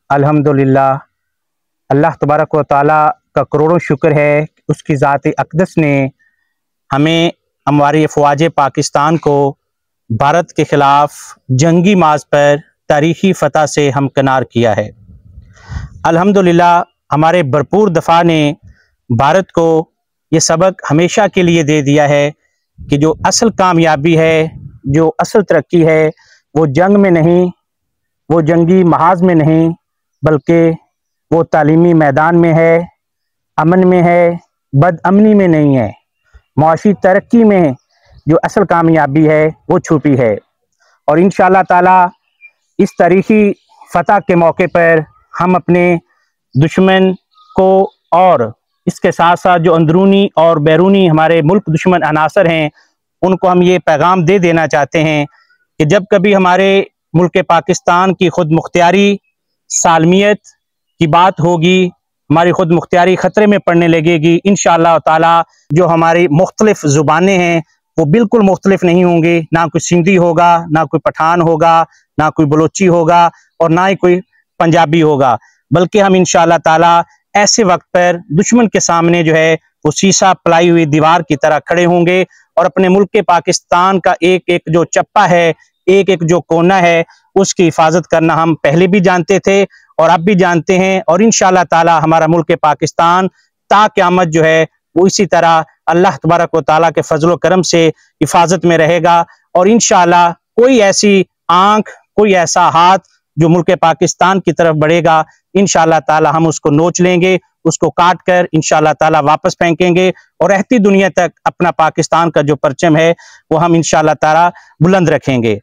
अल्हम्दुलिल्लाह, अल्लाह तबारक व तआला का करोड़ों शुक्र है, उसकी ज़ात अक़दस ने हमें हमारी अफ़वाज पाकिस्तान को भारत के ख़िलाफ़ जंगी मार्च पर तारीख़ी फ़तह से हमकिनार किया है। अल्हम्दुलिल्लाह, हमारे भरपूर दफ़ा ने भारत को ये सबक हमेशा के लिए दे दिया है कि जो असल कामयाबी है, जो असल तरक्की है, वो जंग में नहीं, वो जंगी महाज में नहीं, बल्कि वो तालीमी मैदान में है, अमन में है, बदअमनी में नहीं है। मुआशी तरक्की में जो असल कामयाबी है वो छुपी है। और इंशाअल्लाह ताला इस तारीख़ी फ़तह के मौके पर हम अपने दुश्मन को और इसके साथ साथ जो अंदरूनी और बैरूनी हमारे मुल्क दुश्मन अनासर हैं, उनको हम ये पैगाम दे देना चाहते हैं कि जब कभी हमारे मुल्क पाकिस्तान की खुद मुख्तियारी सालमियत की बात होगी, हमारी खुद मुख्तियारी ख़तरे में पड़ने लगेगी, इंशाअल्लाह ताला जो हमारी मुख्तलिफ ज़ुबानें हैं वो बिल्कुल मुख्तलिफ नहीं होंगी। ना कोई सिंधी होगा, ना कोई पठान होगा, ना कोई बलोची होगा और ना ही कोई पंजाबी होगा, बल्कि हम इंशाअल्लाह ताला ऐसे वक्त पर दुश्मन के सामने जो है वो शीशा पलाई हुई दीवार की तरह खड़े होंगे और अपने मुल्क के पाकिस्तान का एक एक जो चप्पा है, एक एक जो कोना है, उसकी हिफाजत करना हम पहले भी जानते थे और अब भी जानते हैं। और इंशाअल्लाह ताला हमारा मुल्क पाकिस्तान ता क़यामत जो है वो इसी तरह अल्लाह तबारक व तआला के फजल व करम से हिफाजत में रहेगा। और इंशाअल्लाह कोई ऐसी आंख, कोई ऐसा हाथ जो मुल्क पाकिस्तान की तरफ बढ़ेगा, इंशाअल्लाह ताला हम उसको नोच लेंगे, उसको काट कर इंशाअल्लाह ताला वापस फेंकेंगे और रहती दुनिया तक अपना पाकिस्तान का जो परचम है वो हम इंशाअल्लाह ताला बुलंद रखेंगे।